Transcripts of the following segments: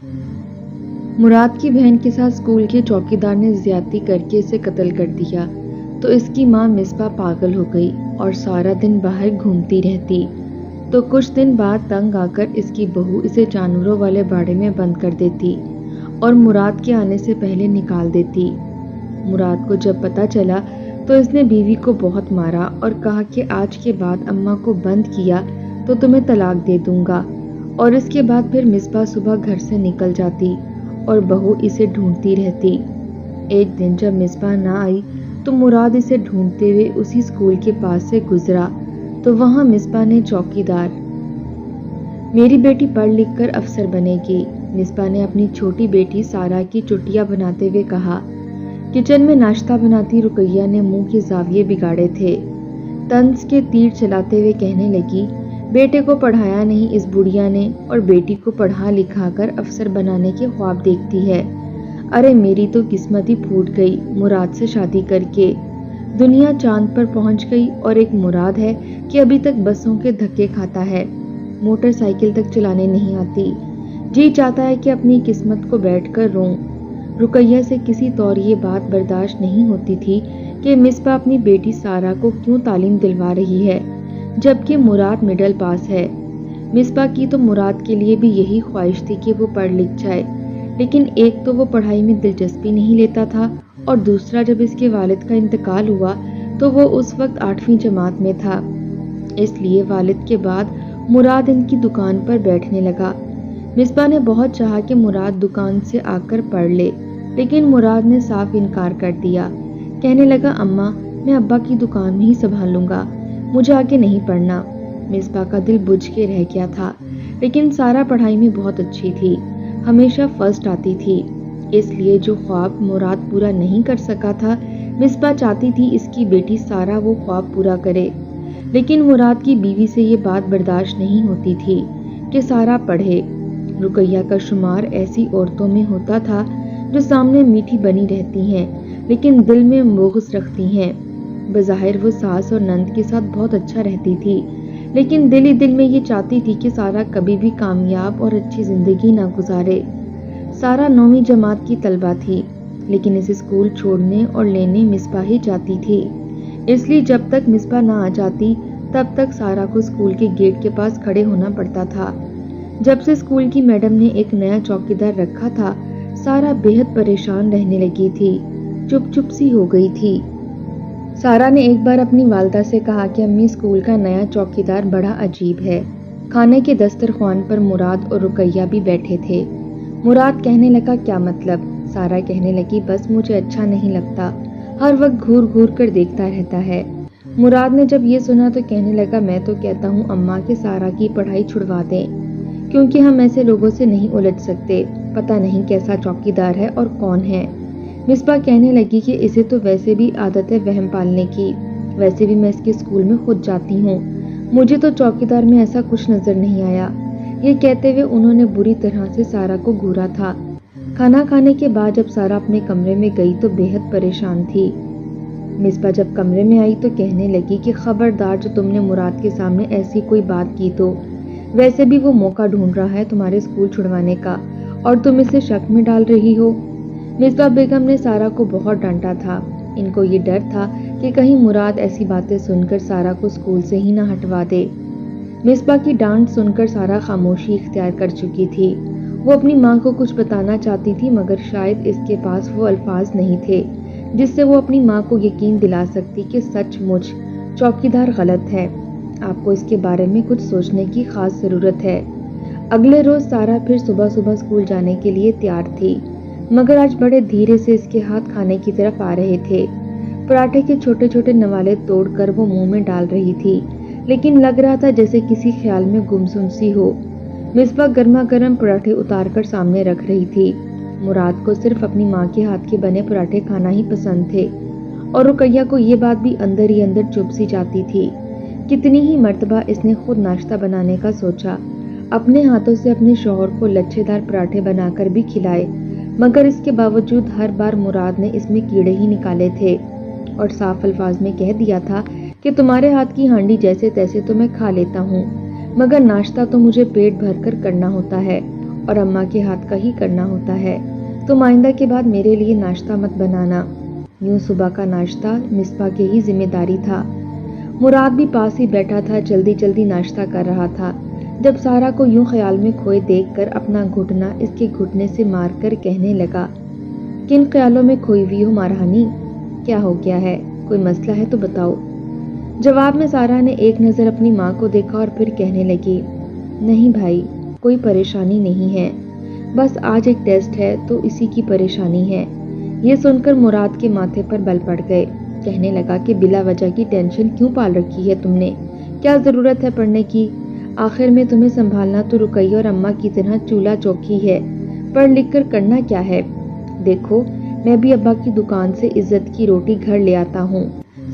مراد کی بہن کے ساتھ اسکول کے چوکیدار نے زیادتی کر کے اسے قتل کر دیا تو اس کی ماں مصباح پاگل ہو گئی اور سارا دن باہر گھومتی رہتی۔ تو کچھ دن بعد تنگ آ کر اس کی بہو اسے جانوروں والے باڑے میں بند کر دیتی اور مراد کے آنے سے پہلے نکال دیتی۔ مراد کو جب پتہ چلا تو اس نے بیوی کو بہت مارا اور کہا کہ آج کے بعد اماں کو بند کیا تو تمہیں طلاق دے دوں گا، اور اس کے بعد پھر مصباح صبح گھر سے نکل جاتی اور بہو اسے ڈھونڈتی رہتی۔ ایک دن جب مصباح نہ آئی تو مراد اسے ڈھونڈتے ہوئے اسی اسکول کے پاس سے گزرا تو وہاں مصباح نے چوکیدار میری بیٹی پڑھ لکھ کر افسر بنے گی، مصباح نے اپنی چھوٹی بیٹی سارا کی چٹیاں بناتے ہوئے کہا۔ کچن میں ناشتہ بناتی رقیہ نے منہ کے زاویے بگاڑے تھے، طنز کے تیر چلاتے ہوئے کہنے لگی، بیٹے کو پڑھایا نہیں اس بڑھیا نے اور بیٹی کو پڑھا لکھا کر افسر بنانے کے خواب دیکھتی ہے۔ ارے میری تو قسمت ہی پھوٹ گئی مراد سے شادی کر کے، دنیا چاند پر پہنچ گئی اور ایک مراد ہے کہ ابھی تک بسوں کے دھکے کھاتا ہے، موٹر سائیکل تک چلانے نہیں آتی، جی چاہتا ہے کہ اپنی قسمت کو بیٹھ کر روں۔ رقیہ سے کسی طور یہ بات برداشت نہیں ہوتی تھی کہ مصباح اپنی بیٹی سارا کو کیوں تعلیم دلوا رہی ہے جبکہ مراد مڈل پاس ہے۔ مصباح کی تو مراد کے لیے بھی یہی خواہش تھی کہ وہ پڑھ لکھ جائے، لیکن ایک تو وہ پڑھائی میں دلچسپی نہیں لیتا تھا اور دوسرا جب اس کے والد کا انتقال ہوا تو وہ اس وقت 8ویں جماعت میں تھا، اس لیے والد کے بعد مراد ان کی دکان پر بیٹھنے لگا۔ مصباح نے بہت چاہا کہ مراد دکان سے آ کر پڑھ لے، لیکن مراد نے صاف انکار کر دیا، کہنے لگا اماں میں ابا کی دکان میں ہی سنبھال لوں گا، مجھے آگے نہیں پڑھنا۔ مصباح کا دل بجھ کے رہ گیا تھا، لیکن سارا پڑھائی میں بہت اچھی تھی، ہمیشہ فرسٹ آتی تھی، اس لیے جو خواب مراد پورا نہیں کر سکا تھا مصباح چاہتی تھی اس کی بیٹی سارا وہ خواب پورا کرے۔ لیکن مراد کی بیوی سے یہ بات برداشت نہیں ہوتی تھی کہ سارا پڑھے۔ رقیہ کا شمار ایسی عورتوں میں ہوتا تھا جو سامنے میٹھی بنی رہتی ہیں لیکن دل میں بغض رکھتی ہیں۔ بظاہر وہ ساس اور نند کے ساتھ بہت اچھا رہتی تھی، لیکن دل ہی دل میں یہ چاہتی تھی کہ سارا کبھی بھی کامیاب اور اچھی زندگی نہ گزارے۔ سارا 9ویں جماعت کی طلبہ تھی، لیکن اسے اسکول چھوڑنے اور لینے مصباح ہی جاتی تھی، اس لیے جب تک مصباح نہ آ جاتی تب تک سارا کو اسکول کے گیٹ کے پاس کھڑے ہونا پڑتا تھا۔ جب سے اسکول کی میڈم نے ایک نیا چوکیدار رکھا تھا سارا بے حد پریشان رہنے لگی تھی، چپ چپ سی ہو گئی تھی۔ سارا نے ایک بار اپنی والدہ سے کہا کہ امی اسکول کا نیا چوکیدار بڑا عجیب ہے۔ کھانے کے دسترخوان پر مراد اور رقیہ بھی بیٹھے تھے۔ مراد کہنے لگا کیا مطلب؟ سارا کہنے لگی بس مجھے اچھا نہیں لگتا، ہر وقت گھور گھور کر دیکھتا رہتا ہے۔ مراد نے جب یہ سنا تو کہنے لگا میں تو کہتا ہوں اماں کہ سارا کی پڑھائی چھڑوا دیں، کیونکہ ہم ایسے لوگوں سے نہیں الجھ سکتے، پتہ نہیں کیسا چوکیدار ہے اور کون ہے۔ مصباح کہنے لگی کہ اسے تو ویسے بھی عادت ہے وہم پالنے کی، ویسے بھی میں اس کے اسکول میں خود جاتی ہوں، مجھے تو چوکیدار میں ایسا کچھ نظر نہیں آیا۔ یہ کہتے ہوئے انہوں نے بری طرح سے سارا کو گھورا تھا۔ کھانا کھانے کے بعد جب سارا اپنے کمرے میں گئی تو بے حد پریشان تھی۔ مصباح جب کمرے میں آئی تو کہنے لگی کہ خبردار جو تم نے مراد کے سامنے ایسی کوئی بات کی تو، ویسے بھی وہ موقع ڈھونڈ رہا ہے تمہارے اسکول چھڑوانے کا اور تم اسے شک میں ڈال رہی ہو۔ مصباح بیگم نے سارا کو بہت ڈانٹا تھا، ان کو یہ ڈر تھا کہ کہیں مراد ایسی باتیں سن کر سارا کو اسکول سے ہی نہ ہٹوا دے۔ مصباح کی ڈانٹ سن کر سارا خاموشی اختیار کر چکی تھی، وہ اپنی ماں کو کچھ بتانا چاہتی تھی مگر شاید اس کے پاس وہ الفاظ نہیں تھے جس سے وہ اپنی ماں کو یقین دلا سکتی کہ سچ مچ چوکیدار غلط ہے، آپ کو اس کے بارے میں کچھ سوچنے کی خاص ضرورت ہے۔ اگلے روز سارا پھر صبح صبح اسکول جانے کے لیے تیار تھی، مگر آج بڑے دھیرے سے اس کے ہاتھ کھانے کی طرف آ رہے تھے۔ پراٹھے کے چھوٹے چھوٹے نوالے توڑ کر وہ منہ میں ڈال رہی تھی، لیکن لگ رہا تھا جیسے کسی خیال میں گمسم سی ہو۔ مصباح گرما گرم پراٹھے اتار کر سامنے رکھ رہی تھی۔ مراد کو صرف اپنی ماں کے ہاتھ کے بنے پراٹھے کھانا ہی پسند تھے اور رقیہ کو یہ بات بھی اندر ہی اندر چپ سی جاتی تھی۔ کتنی ہی مرتبہ اس نے خود ناشتہ بنانے کا سوچا، اپنے ہاتھوں سے اپنے شوہر کو لچھے دار پراٹھے بنا کر بھی کھلائے، مگر اس کے باوجود ہر بار مراد نے اس میں کیڑے ہی نکالے تھے اور صاف الفاظ میں کہہ دیا تھا کہ تمہارے ہاتھ کی ہانڈی جیسے تیسے تو میں کھا لیتا ہوں، مگر ناشتہ تو مجھے پیٹ بھر کر کرنا ہوتا ہے और अम्मा के हाथ का ही करना होता है। तुम आइंदा के बाद मेरे लिए नाश्ता मत बनाना। यूं सुबह का नाश्ता मिसबा की ही जिम्मेदारी था। मुराद भी पास ही बैठा था, जल्दी जल्दी नाश्ता कर रहा था, जब सारा को यूं ख्याल में खोए देखकर अपना घुटना इसके घुटने से मारकर कहने लगा, किन ख्यालों में खोई हुई हो महारानी? क्या हो गया है? कोई मसला है तो बताओ। जवाब में सारा ने एक नज़र अपनी माँ को देखा और फिर कहने लगी, नहीं भाई, कोई परेशानी नहीं है, बस आज एक टेस्ट है तो इसी की परेशानी है। ये सुनकर मुराद के माथे पर बल पड़ गए। कहने लगा कि बिला वजह की टेंशन क्यों पाल रखी है तुमने? क्या ज़रूरत है पढ़ने की? आखिर में तुम्हें संभालना तो रुकैया और अम्मा की तरह चूल्हा चौकी है। पढ़ लिख कर करना क्या है? देखो, मैं भी अब्बा की दुकान से इज्जत की रोटी घर ले आता हूँ,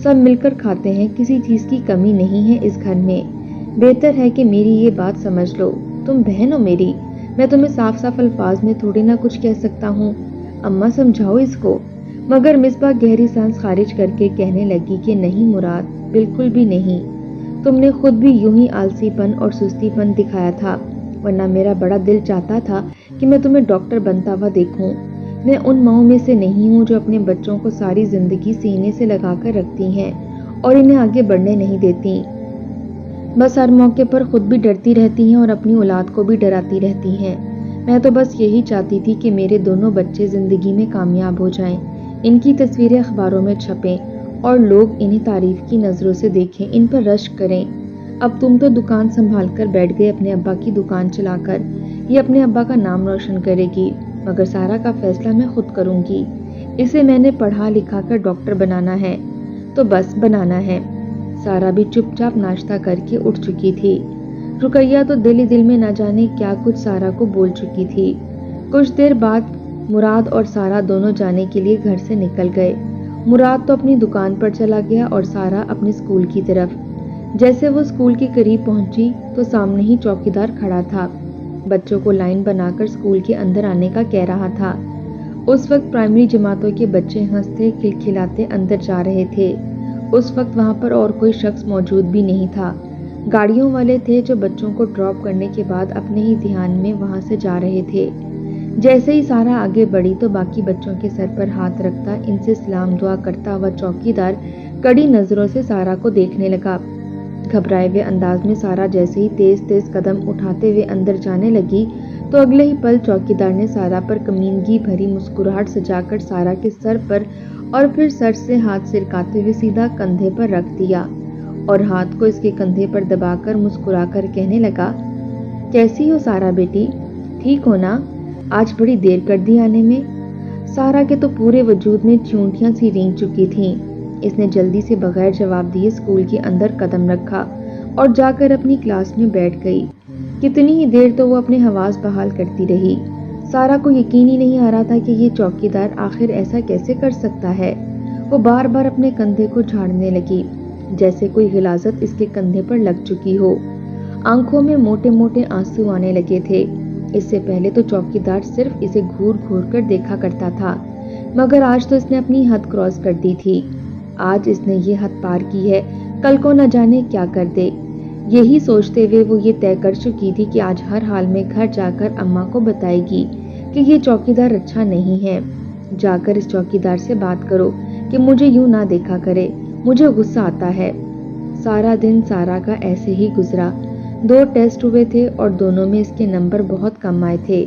सब मिलकर खाते हैं, किसी चीज़ की कमी नहीं है इस घर में। बेहतर है कि मेरी ये बात समझ लो। तुम बहन हो मेरी, मैं तुम्हें साफ साफ अल्फाज में थोड़ी ना कुछ कह सकता हूँ। अम्मा समझाओ इसको। मगर मिसबा गहरी सांस खारिज करके कहने लगी कि नहीं मुराद, बिल्कुल भी नहीं। तुमने खुद भी यूं ही आलसीपन और सुस्तीपन दिखाया था, वरना मेरा बड़ा दिल चाहता था कि मैं तुम्हें डॉक्टर बनता हुआ देखूं। मैं उन माँओं में से नहीं हूँ जो अपने बच्चों को सारी जिंदगी सीने से लगाकर रखती हैं और इन्हें आगे बढ़ने नहीं देती। बस हर मौके पर खुद भी डरती रहती हैं और अपनी औलाद को भी डराती रहती हैं। मैं तो बस यही चाहती थी कि मेरे दोनों बच्चे जिंदगी में कामयाब हो जाएं, इनकी तस्वीरें अखबारों में छपें और लोग इन्हें तारीफ की नज़रों से देखें, इन पर रश्क करें। अब तुम तो दुकान संभाल कर बैठ गए अपने अब्बा की दुकान चलाकर। ये अपने अब्बा का नाम रोशन करेगी, मगर सारा का फैसला मैं खुद करूंगी। इसे मैंने पढ़ा लिखा कर डॉक्टर बनाना है, तो बस बनाना है। सारा भी चुपचाप नाश्ता करके उठ चुकी थी। रुकैया तो दिल ही दिल में न जाने क्या कुछ सारा को बोल चुकी थी। कुछ देर बाद मुराद और सारा दोनों जाने के लिए घर से निकल गए। मुराद तो अपनी दुकान पर चला गया और सारा अपने स्कूल की तरफ। जैसे वो स्कूल के करीब पहुंची तो सामने ही चौकीदार खड़ा था, बच्चों को लाइन बनाकर स्कूल के अंदर आने का कह रहा था। उस वक्त प्राइमरी जमातों के बच्चे हंसते खिलखिलाते अंदर जा रहे थे। उस वक्त वहां पर और कोई शख्स मौजूद भी नहीं था। गाड़ियों वाले थे जो बच्चों को ड्रॉप करने के बाद अपने ही ध्यान में वहां से जा रहे थे। जैसे ही सारा आगे बढ़ी तो बाकी बच्चों के सर पर हाथ रखता, इनसे सलाम दुआ करता हुआ चौकीदार कड़ी नजरों से सारा को देखने लगा। घबराए हुए अंदाज में सारा जैसे ही तेज तेज कदम उठाते हुए अंदर जाने लगी तो अगले ही पल चौकीदार ने सारा पर कमीनगी भरी मुस्कुराहट सजाकर सारा के सर पर और फिर सर से हाथ सिरकाते हुए सीधा कंधे पर रख दिया और हाथ को इसके कंधे पर दबाकर मुस्कुराकर कहने लगा, कैसी हो सारा बेटी, ठीक हो ना? आज बड़ी देर कर दी आने में। सारा के तो पूरे वजूद में चूंटियां सी रेंग चुकी थीं। इसने जल्दी से बगैर जवाब दिए स्कूल के अंदर कदम रखा और जाकर अपनी क्लास में बैठ गई। कितनी ही देर तो वो अपने हवास बहाल करती रही। सारा को यकीन ही नहीं आ रहा था कि ये चौकीदार आखिर ऐसा कैसे कर सकता है। वो बार बार अपने कंधे को झाड़ने लगी, जैसे कोई गिलाजत इसके कंधे पर लग चुकी हो। आंखों में मोटे मोटे आंसू आने लगे थे। इससे पहले तो चौकीदार सिर्फ इसे घूर घूर कर देखा करता था, मगर आज तो इसने अपनी हद क्रॉस कर दी थी। आज इसने ये हद पार की है, कल को न जाने क्या कर दे। यही सोचते हुए वो ये तय कर चुकी थी कि आज हर हाल में घर जाकर अम्मा को बताएगी कि ये चौकीदार अच्छा नहीं है। जाकर इस चौकीदार से बात करो कि मुझे यूं ना देखा करे, मुझे गुस्सा आता है। सारा दिन सारा का ऐसे ही गुजरा। 2 टेस्ट हुए थे और दोनों में इसके नंबर बहुत कम आए थे।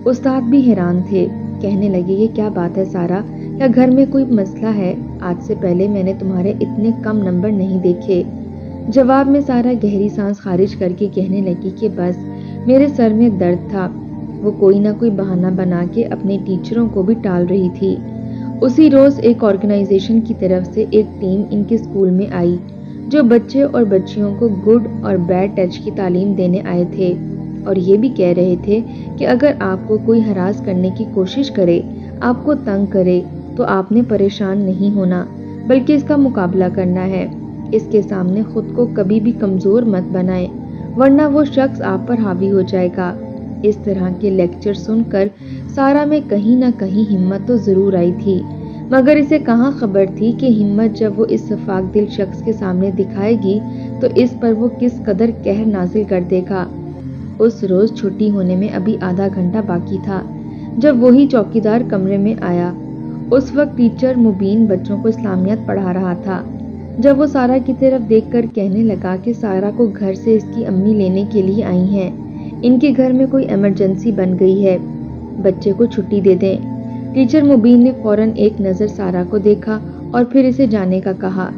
उस्ताद भी हैरान थे, कहने लगे, ये क्या बात है सारा, क्या घर में कोई मसला है? आज से पहले मैंने तुम्हारे इतने कम नंबर नहीं देखे। जवाब में सारा गहरी सांस खारिज करके कहने लगी कि बस मेरे सर में दर्द था। वो कोई ना कोई बहाना बना के अपने टीचरों को भी टाल रही थी। उसी रोज एक ऑर्गेनाइजेशन की तरफ से एक टीम इनके स्कूल में आई जो बच्चे और बच्चियों को गुड और बैड टच की तालीम देने आए थे और ये भी कह रहे थे कि अगर आपको कोई हरास करने की कोशिश करे, आपको तंग करे, तो आपने परेशान नहीं होना बल्कि इसका मुकाबला करना है। इसके सामने खुद को कभी भी कमजोर मत बनाएं, वरना वो शख्स आप पर हावी हो जाएगा। इस तरह के लेक्चर सुनकर सारा में कहीं ना कहीं हिम्मत तो जरूर आई थी, मगर इसे कहाँ खबर थी कि हिम्मत जब वो इस शफाक दिल शख्स के सामने दिखाएगी तो इस पर वो किस कदर कहर नाजिल कर देगा। उस रोज छुट्टी होने में अभी आधा घंटा बाकी था जब वही चौकीदार कमरे में आया। उस वक्त टीचर मुबीन बच्चों को इस्लामियत पढ़ा रहा था। जब वो सारा की तरफ देखकर कहने लगा कि सारा को घर से इसकी अम्मी लेने के लिए आई हैं। इनके घर में कोई इमरजेंसी बन गई है, बच्चे को छुट्टी दे दें। टीचर मुबीन ने फौरन एक नज़र सारा को देखा और फिर इसे जाने का कहा।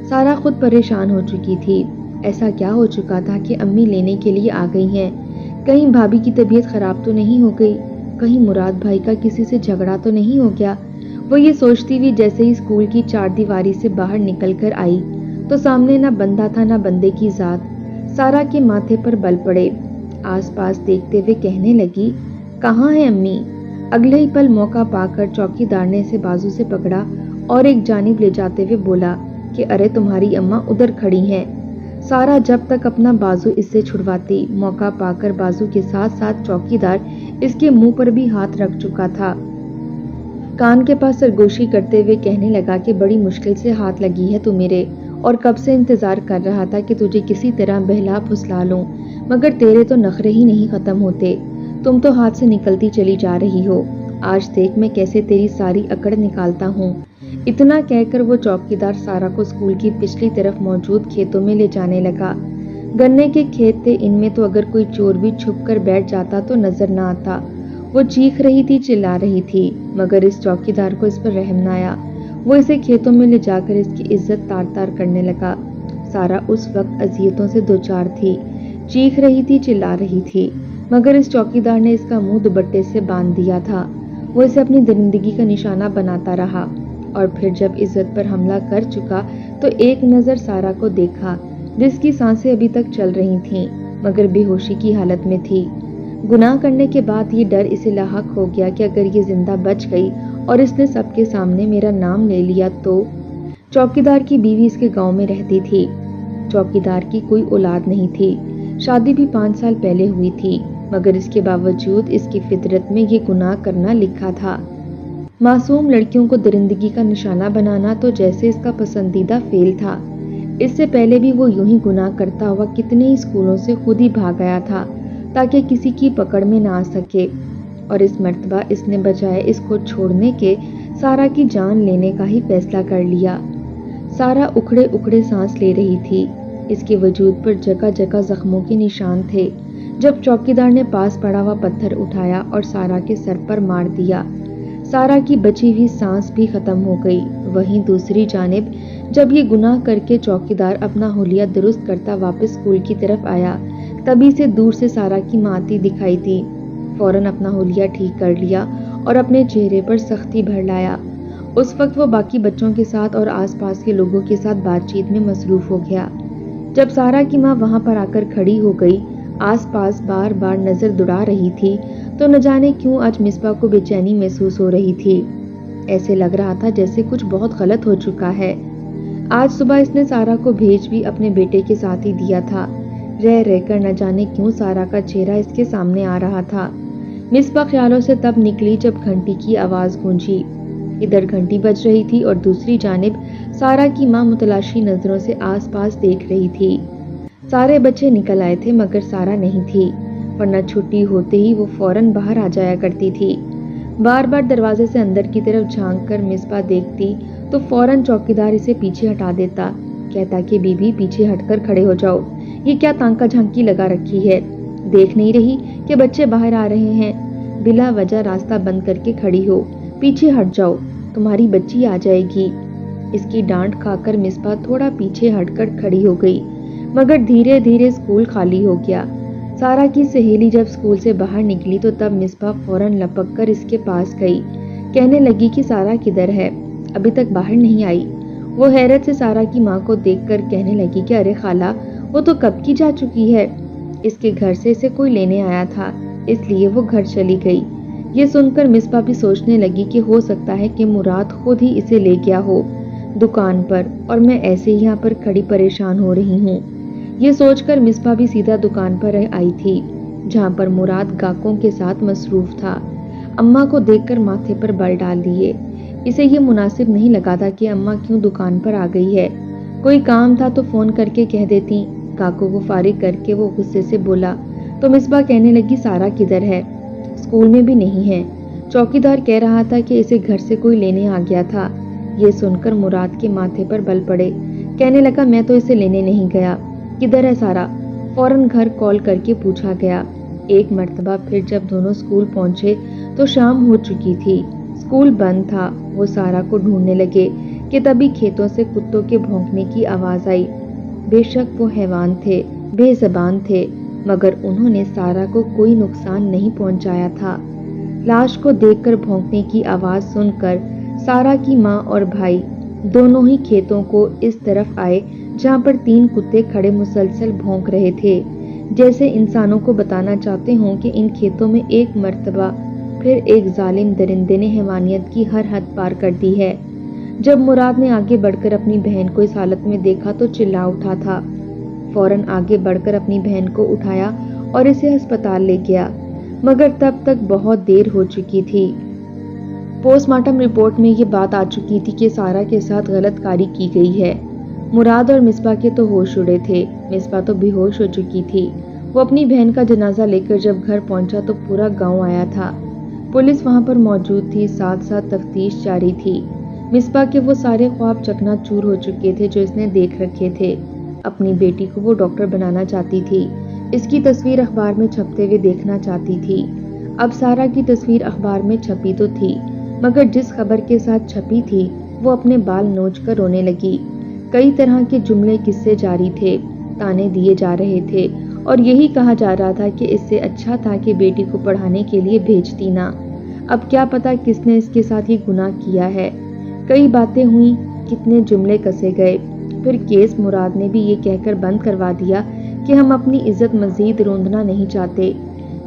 सारा खुद परेशान हो चुकी थी। ऐसा क्या हो चुका था कि अम्मी लेने के लिए आ गई हैं? कहीं भाभी की तबीयत खराब तो नहीं हो गई? कहीं मुराद भाई का किसी से झगड़ा तो नहीं हो गया? वो ये सोचती हुई जैसे ही स्कूल की चारदीवारी से बाहर निकल कर आई तो सामने ना बंदा था ना बंदे की जात। सारा के माथे पर बल पड़े। आसपास देखते हुए कहने लगी, कहाँ है अम्मी? अगले ही पल मौका पाकर चौकीदार ने इसे बाजू से पकड़ा और एक जानिब ले जाते हुए बोला कि अरे तुम्हारी अम्मा उधर खड़ी हैं। सारा जब तक अपना बाजू इससे छुड़वाती, मौका पाकर बाजू के साथ साथ चौकीदार इसके मुंह पर भी हाथ रख चुका था। कान के पास सरगोशी करते हुए कहने लगा कि बड़ी मुश्किल से हाथ लगी है तू मेरे, और कब से इंतजार कर रहा था कि तुझे किसी तरह बहला फुसला लूं, मगर तेरे तो नखरे ही नहीं खत्म होते। तुम तो हाथ से निकलती चली जा रही हो। आज देख मैं कैसे तेरी सारी अकड़ निकालता हूँ। इतना कहकर वो चौकीदार सारा को स्कूल की पिछली तरफ मौजूद खेतों में ले जाने लगा। गन्ने के खेत थे, इनमें तो अगर कोई चोर भी छुप कर बैठ जाता तो नजर न आता। वो चीख रही थी, चिल्ला रही थी, मगर इस चौकीदार को इस पर रहम न आया। वो इसे खेतों में ले जाकर इसकी इज्जत तार तार करने लगा। सारा उस वक्त अजियतों से दो चार थी, चीख रही थी, चिल्ला रही थी, मगर इस चौकीदार ने इसका मुंह दुपट्टे से बांध दिया था। वो इसे अपनी दरिंदगी का निशाना बनाता रहा और फिर जब इज्जत पर हमला कर चुका तो एक नजर सारा को देखा, जिसकी सांसें अभी तक चल रही थीं, मगर बेहोशी की हालत में थी। गुनाह करने के बाद ये डर इसे लाहक हो गया कि अगर ये जिंदा बच गई और इसने सबके सामने मेरा नाम ले लिया तो। चौकीदार की बीवी इसके गांव में रहती थी। चौकीदार की कोई औलाद नहीं थी, शादी भी 5 साल पहले हुई थी, मगर इसके बावजूद इसकी फितरत में ये गुनाह करना लिखा था। मासूम लड़कियों को दरिंदगी का निशाना बनाना तो जैसे इसका पसंदीदा फेल था। इससे पहले भी वो यूं ही गुनाह करता हुआ कितने ही स्कूलों से खुद ही भाग गया था ताकि किसी की पकड़ में ना आ सके, और इस मर्तबा इसने बजाय इसको छोड़ने के सारा की जान लेने का ही फैसला कर लिया। सारा उखड़े उखड़े सांस ले रही थी। इसके वजूद पर जगह जगह जख्मों के निशान थे। जब चौकीदार ने पास पड़ा हुआ पत्थर उठाया और सारा के सर पर मार दिया, सारा की बची हुई सांस भी खत्म हो गई। वहीं दूसरी जानिब जब ये गुनाह करके चौकीदार अपना हुलिया दुरुस्त करता वापस स्कूल की तरफ आया, तभी से दूर से सारा की माँ आती दिखाई थी। फौरन अपना हुलिया ठीक कर लिया और अपने चेहरे पर सख्ती भर लाया। उस वक्त वो बाकी बच्चों के साथ और आसपास के लोगों के साथ बातचीत में मसरूफ हो गया। जब सारा की माँ वहां पर आकर खड़ी हो गई, आसपास बार बार नजर दुड़ा रही थी, तो न जाने क्यों आज मिसबा को बेचैनी महसूस हो रही थी। ऐसे लग रहा था जैसे कुछ बहुत गलत हो चुका है। आज सुबह इसने सारा को भेज भी अपने बेटे के साथ ही दिया था। रह रहकर न जाने क्यों सारा का चेहरा इसके सामने आ रहा था। मिसबा ख्यालों से तब निकली जब घंटी की आवाज गूंजी। इधर घंटी बज रही थी और दूसरी जानिब सारा की माँ मुतलाशी नजरों से आसपास देख रही थी। सारे बच्चे निकल आए थे मगर सारा नहीं थी, वरना छुट्टी होते ही वो फौरन बाहर आ जाया करती थी। बार बार दरवाजे से अंदर की तरफ झांक कर मिसबा देखती तो फौरन चौकीदार इसे पीछे हटा देता, कहता कि बीबी पीछे हटकर खड़े हो जाओ, ये क्या तांका झांकी लगा रखी है, देख नहीं रही कि बच्चे बाहर आ रहे हैं? बिला वजह रास्ता बंद करके खड़ी हो, पीछे हट जाओ, तुम्हारी बच्ची आ जाएगी। इसकी डांट खाकर मिसबा थोड़ा पीछे हटकर खड़ी हो गई, मगर धीरे धीरे स्कूल खाली हो गया। सारा की सहेली जब स्कूल से बाहर निकली तो तब मिसबा फौरन लपक कर इसके पास गई, कहने लगी कि सारा किधर है, अभी तक बाहर नहीं आई। वो हैरत से सारा की माँ को देखकर कहने लगी कि अरे खाला, वो तो कब की जा चुकी है, इसके घर से इसे कोई लेने आया था, इसलिए वो घर चली गई। ये सुनकर मिसबा भी सोचने लगी कि हो सकता है कि मुराद खुद ही इसे ले गया हो दुकान पर, और मैं ऐसे ही यहाँ पर खड़ी परेशान हो रही हूँ। ये सोचकर मिसबा भी सीधा दुकान पर आई थी, जहाँ पर मुराद गाहकों के साथ मसरूफ था। अम्मा को देखकर माथे पर बल डाल दिए। इसे ये मुनासिब नहीं लगा था कि अम्मा क्यों दुकान पर आ गई है। कोई काम था तो फोन करके कह देती। गाहकों को फारिग करके वो गुस्से से बोला, तो मिसबा कहने लगी सारा किधर है? स्कूल में भी नहीं है। चौकीदार कह रहा था कि इसे घर से कोई लेने आ गया था। ये सुनकर मुराद के माथे पर बल पड़े। कहने लगा मैं तो इसे लेने नहीं गया। किधर है सारा? फौरन घर कॉल करके पूछा गया। एक मर्तबा फिर जब दोनों स्कूल पहुंचे तो शाम हो चुकी थी। स्कूल बंद था। वो सारा को ढूंढने लगे कि तभी खेतों से कुत्तों के भौंकने की आवाज आई। बेशक वो हैवान थे, बेज़बान थे, मगर उन्होंने सारा को कोई नुकसान नहीं पहुंचाया था। लाश को देखकर भौंकने की आवाज सुनकर सारा की माँ और भाई दोनों ही खेतों को इस तरफ आए जहाँ पर 3 कुत्ते खड़े मुसलसल भौंक रहे थे, जैसे इंसानों को बताना चाहते हों कि इन खेतों में एक मर्तबा फिर एक जालिम दरिंदे ने हैवानियत की हर हद पार कर दी है। जब मुराद ने आगे बढ़कर अपनी बहन को इस हालत में देखा तो चिल्ला उठा था। फौरन आगे बढ़कर अपनी बहन को उठाया और इसे अस्पताल ले गया, मगर तब तक बहुत देर हो चुकी थी। पोस्टमार्टम रिपोर्ट में ये बात आ चुकी थी कि सारा के साथ गलत कारी की गई है। मुराद और मिसबा के तो होश उड़े थे, मिसबा तो बेहोश हो चुकी थी। वो अपनी बहन का जनाजा लेकर जब घर पहुंचा तो पूरा गांव आया था। पुलिस वहां पर मौजूद थी, साथ साथ तफ्तीश जारी थी। मिसबा के वो सारे ख्वाब चकनाचूर हो चुके थे जो इसने देख रखे थे। अपनी बेटी को वो डॉक्टर बनाना चाहती थी। इसकी तस्वीर अखबार में छपते हुए देखना चाहती थी। अब सारा की तस्वीर अखबार में छपी तो थी, मगर जिस खबर के साथ छपी थी वो अपने बाल नोच कर रोने लगी। कई तरह के जुमले किस्से जारी थे, ताने दिए जा रहे थे और यही कहा जा रहा था कि इससे अच्छा था कि बेटी को पढ़ाने के लिए भेजती ना। अब क्या पता किसने इसके साथ ये गुनाह किया है। कई बातें हुई, कितने जुमले कसे गए। फिर केस मुराद ने भी ये कहकर बंद करवा दिया कि हम अपनी इज्जत मजीद रोंदना नहीं चाहते।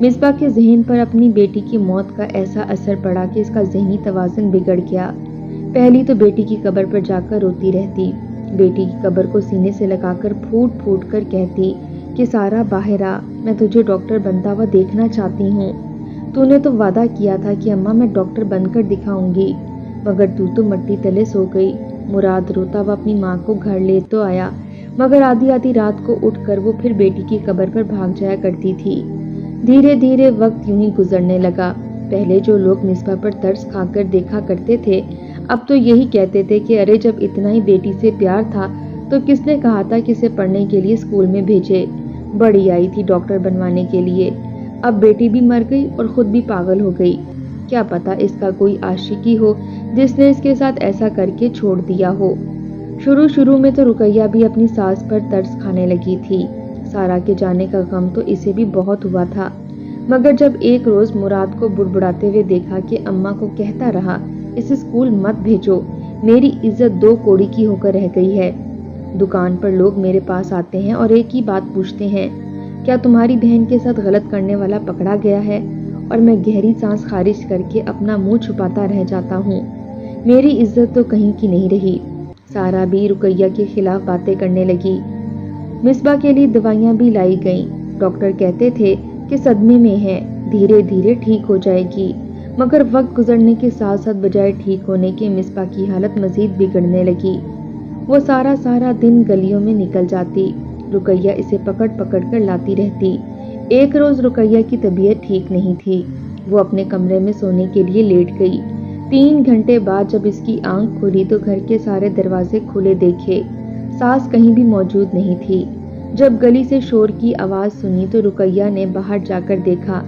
मिसबा के जहन पर अपनी बेटी की मौत का ऐसा असर पड़ा कि इसका ज़हनी तवाज़ुन बिगड़ गया। पहली तो बेटी की कब्र पर जाकर रोती रहती, बेटी की कब्र को सीने से लगाकर फूट फूट कर कहती कि सारा बाहर आ, मैं तुझे डॉक्टर बनता हुआ देखना चाहती हूँ। तूने तो वादा किया था कि अम्मा मैं डॉक्टर बनकर दिखाऊंगी, मगर तू तो मट्टी तले सो गई। मुराद रोता हुआ अपनी माँ को घर ले तो आया, मगर आधी आधी रात को उठकर वो फिर बेटी की कब्र पर भाग जाया करती थी। धीरे धीरे वक्त यूं ही गुजरने लगा। पहले जो लोग मिसबा पर तरस खाकर देखा करते थे, अब तो यही कहते थे कि अरे जब इतना ही बेटी से प्यार था तो किसने कहा था कि इसे पढ़ने के लिए स्कूल में भेजे। बड़ी आई थी डॉक्टर बनवाने के लिए, अब बेटी भी मर गई और खुद भी पागल हो गई। क्या पता इसका कोई आशिकी हो जिसने इसके साथ ऐसा करके छोड़ दिया हो। शुरू में तो रुकैया भी अपनी सास पर तरस खाने लगी थी। सारा के जाने का गम तो इसे भी बहुत हुआ था, मगर जब एक रोज मुराद को बुड़बुड़ाते हुए देखा कि अम्मा को कहता रहा इसे स्कूल मत भेजो, मेरी इज्जत 2 कौड़ी की होकर रह गई है। दुकान पर लोग मेरे पास आते हैं और एक ही बात पूछते हैं, क्या तुम्हारी बहन के साथ गलत करने वाला पकड़ा गया है? और मैं गहरी सांस खारिज करके अपना मुंह छुपाता रह जाता हूँ। मेरी इज्जत तो कहीं की नहीं रही। सारा भी रुकैया के खिलाफ बातें करने लगी। मिसबा के लिए दवाइयाँ भी लाई गईं। डॉक्टर कहते थे कि सदमे में है, धीरे धीरे ठीक हो जाएगी, मगर वक्त गुजरने के साथ साथ बजाय ठीक होने के मिसबा की हालत मजीद बिगड़ने लगी। वो सारा दिन गलियों में निकल जाती। रुकैया इसे पकड़ पकड़ कर लाती रहती। एक रोज रुकैया की तबीयत ठीक नहीं थी। वो अपने कमरे में सोने के लिए लेट गई। 3 घंटे बाद जब इसकी आंख खुली तो घर के सारे दरवाजे खुले देखे। सास कहीं भी मौजूद नहीं थी। जब गली से शोर की आवाज सुनी तो रुकैया ने बाहर जाकर देखा।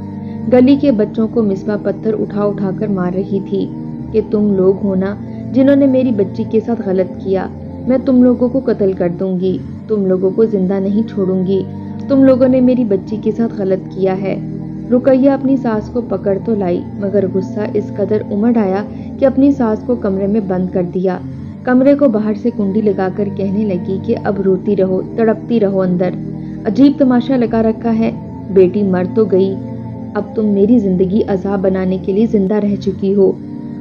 गली के बच्चों को मिसबा पत्थर उठा उठा कर मार रही थी कि तुम लोग हो ना जिन्होंने मेरी बच्ची के साथ गलत किया, मैं तुम लोगों को कत्ल कर दूंगी, तुम लोगों को जिंदा नहीं छोड़ूंगी, तुम लोगों ने मेरी बच्ची के साथ गलत किया है। रुकैया अपनी सास को पकड़ तो लाई, मगर गुस्सा इस कदर उमड़ आया कि अपनी सास को कमरे में बंद कर दिया। कमरे को बाहर से कुंडी लगाकर कहने लगी कि अब रोती रहो, तड़पती रहो अंदर। अजीब तमाशा लगा रखा है, बेटी मर तो गई, अब तुम मेरी जिंदगी अजाब बनाने के लिए जिंदा रह चुकी हो।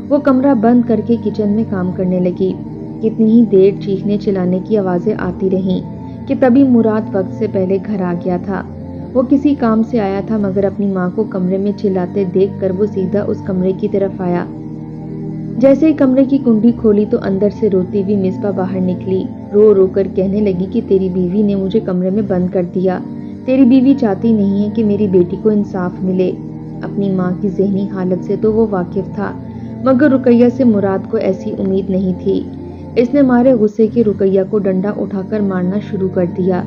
वो कमरा बंद करके किचन में काम करने लगी। कितनी ही देर चीखने चिल्लाने की आवाजें आती रहीं कि तभी मुराद वक्त से पहले घर आ गया था। वो किसी काम से आया था, मगर अपनी माँ को कमरे में चिल्लाते देखकर वो सीधा उस कमरे की तरफ आया। जैसे ही कमरे की कुंडी खोली तो अंदर से रोती हुई मिसबा बाहर निकली। रो रो कर कहने लगी कि तेरी बीवी ने मुझे कमरे में बंद कर दिया, تیری بیوی چاہتی نہیں ہے کہ میری بیٹی کو انصاف ملے۔ اپنی ماں کی ذہنی حالت سے تو وہ واقف تھا، مگر رقیہ سے مراد کو ایسی امید نہیں تھی۔ اس نے مارے غصے کے رقیہ کو ڈنڈا اٹھا کر مارنا شروع کر دیا۔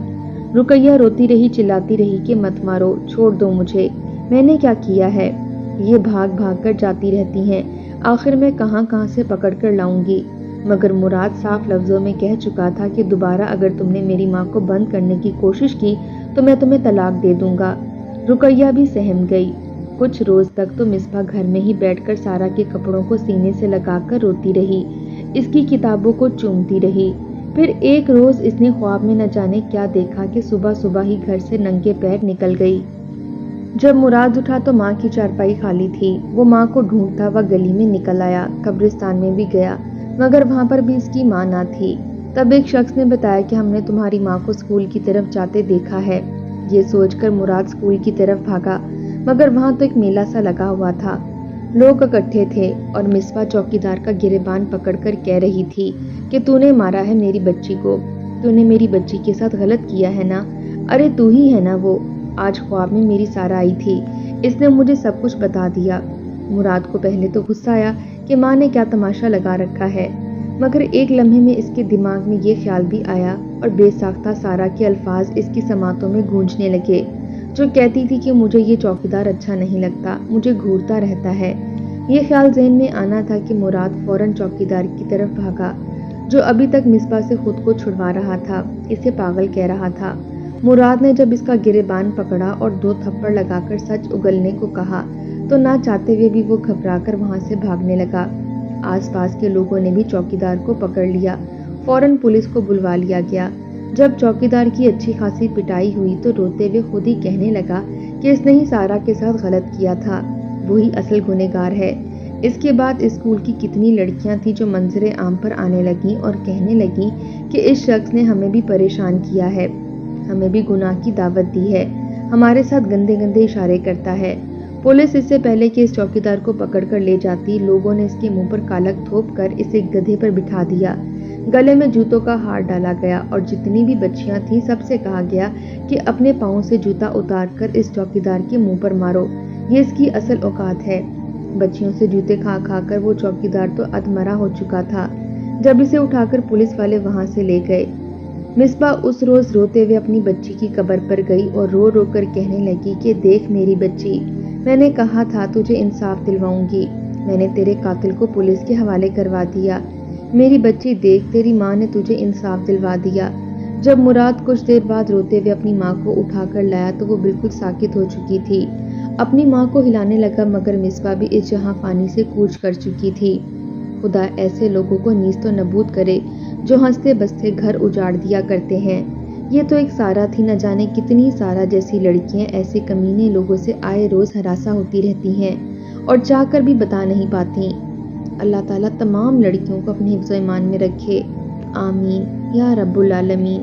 رقیہ روتی رہی، چلاتی رہی کہ مت مارو، چھوڑ دو مجھے، میں نے کیا کیا ہے؟ یہ بھاگ بھاگ کر جاتی رہتی ہیں، آخر میں کہاں کہاں سے پکڑ کر لاؤں گی۔ مگر مراد صاف لفظوں میں کہہ چکا تھا کہ دوبارہ اگر تم نے میری ماں کو بند کرنے کی کوشش کی تو میں تمہیں طلاق دے دوں گا۔ رقیہ بھی سہم گئی۔ کچھ روز تک تو مصباح گھر میں ہی بیٹھ کر سارا کے کپڑوں کو سینے سے لگا کر روتی رہی، اس کی کتابوں کو چومتی رہی۔ پھر ایک روز اس نے خواب میں نہ جانے کیا دیکھا کہ صبح صبح ہی گھر سے ننگے پیر نکل گئی۔ جب مراد اٹھا تو ماں کی چارپائی خالی تھی۔ وہ ماں کو ڈھونڈتا ہوا گلی میں نکل آیا، قبرستان میں بھی گیا، مگر وہاں پر بھی اس کی ماں نہ تھی۔ تب ایک شخص نے بتایا کہ ہم نے تمہاری ماں کو اسکول کی طرف جاتے دیکھا ہے۔ یہ سوچ کر مراد اسکول کی طرف بھاگا، مگر وہاں تو ایک میلہ سا لگا ہوا تھا، لوگ اکٹھے تھے اور مصباح چوکیدار کا گریبان پکڑ کر کہہ رہی تھی کہ تو نے مارا ہے میری بچی کو، تو نے میری بچی کے ساتھ غلط کیا ہے نا، ارے تو ہی ہے نا وہ، آج خواب میں میری سارا آئی تھی، اس نے مجھے سب کچھ بتا دیا۔ مراد کو پہلے تو غصہ آیا کہ ماں نے کیا تماشا لگا رکھا ہے، مگر ایک لمحے میں اس کے دماغ میں یہ خیال بھی آیا اور بے ساختہ سارا کے الفاظ اس کی سماعتوں میں گونجنے لگے، جو کہتی تھی کہ مجھے یہ چوکیدار اچھا نہیں لگتا، مجھے گھورتا رہتا ہے۔ یہ خیال ذہن میں آنا تھا کہ مراد فوراً چوکیدار کی طرف بھاگا، جو ابھی تک مصباح سے خود کو چھڑوا رہا تھا، اسے پاگل کہہ رہا تھا۔ مراد نے جب اس کا گریبان پکڑا اور 2 تھپڑ لگا کر سچ اگلنے کو کہا تو نہ چاہتے ہوئے بھی وہ گھبرا کر وہاں سے بھاگنے لگا۔ آس پاس کے لوگوں نے بھی چوکیدار کو پکڑ لیا، فوراً پولیس کو بلوا لیا گیا۔ جب چوکیدار کی اچھی خاصی پٹائی ہوئی تو روتے ہوئے خود ہی کہنے لگا کہ اس نے ہی سارا کے ساتھ غلط کیا تھا، وہی اصل گنہگار ہے۔ اس کے بعد اسکول کی کتنی لڑکیاں تھیں جو منظر عام پر آنے لگیں اور کہنے لگیں کہ اس شخص نے ہمیں بھی پریشان کیا ہے، ہمیں بھی گناہ کی دعوت دی ہے، ہمارے ساتھ گندے گندے اشارے کرتا ہے۔ پولیس اس سے پہلے کہ اس چوکیدار کو پکڑ کر لے جاتی، لوگوں نے اس کے منہ پر کالک تھوپ کر اسے گدھے پر بٹھا دیا، گلے میں جوتوں کا ہار ڈالا گیا اور جتنی بھی بچیاں تھیں سب سے کہا گیا کہ اپنے پاؤں سے جوتا اتار کر اس چوکیدار کے منہ پر مارو، یہ اس کی اصل اوقات ہے۔ بچیوں سے جوتے کھا کھا کر وہ چوکیدار تو ادمرا ہو چکا تھا جب اسے اٹھا کر پولیس والے وہاں سے لے گئے۔ مصباح اس روز روتے ہوئے اپنی بچی کی قبر پر گئی اور رو رو کر کہنے لگی کہ دیکھ میری بچی، میں نے کہا تھا تجھے انصاف دلواؤں گی، میں نے تیرے قاتل کو پولیس کے حوالے کروا دیا، میری بچی دیکھ تیری ماں نے تجھے انصاف دلوا دیا۔ جب مراد کچھ دیر بعد روتے ہوئے اپنی ماں کو اٹھا کر لایا تو وہ بالکل ساکت ہو چکی تھی، اپنی ماں کو ہلانے لگا، مگر مصباح بھی اس جہاں فانی سے کوچ کر چکی تھی۔ خدا ایسے لوگوں کو نیست و نابود کرے جو ہنستے بستے گھر اجاڑ دیا کرتے ہیں۔ یہ تو ایک سارا تھی، نہ جانے کتنی سارا جیسی لڑکیاں ایسے کمینے لوگوں سے آئے روز ہراساں ہوتی رہتی ہیں اور چاہ کر بھی بتا نہیں پاتی۔ اللہ تعالیٰ تمام لڑکیوں کو اپنے حفظ و ایمان میں رکھے، آمین یا رب العالمین۔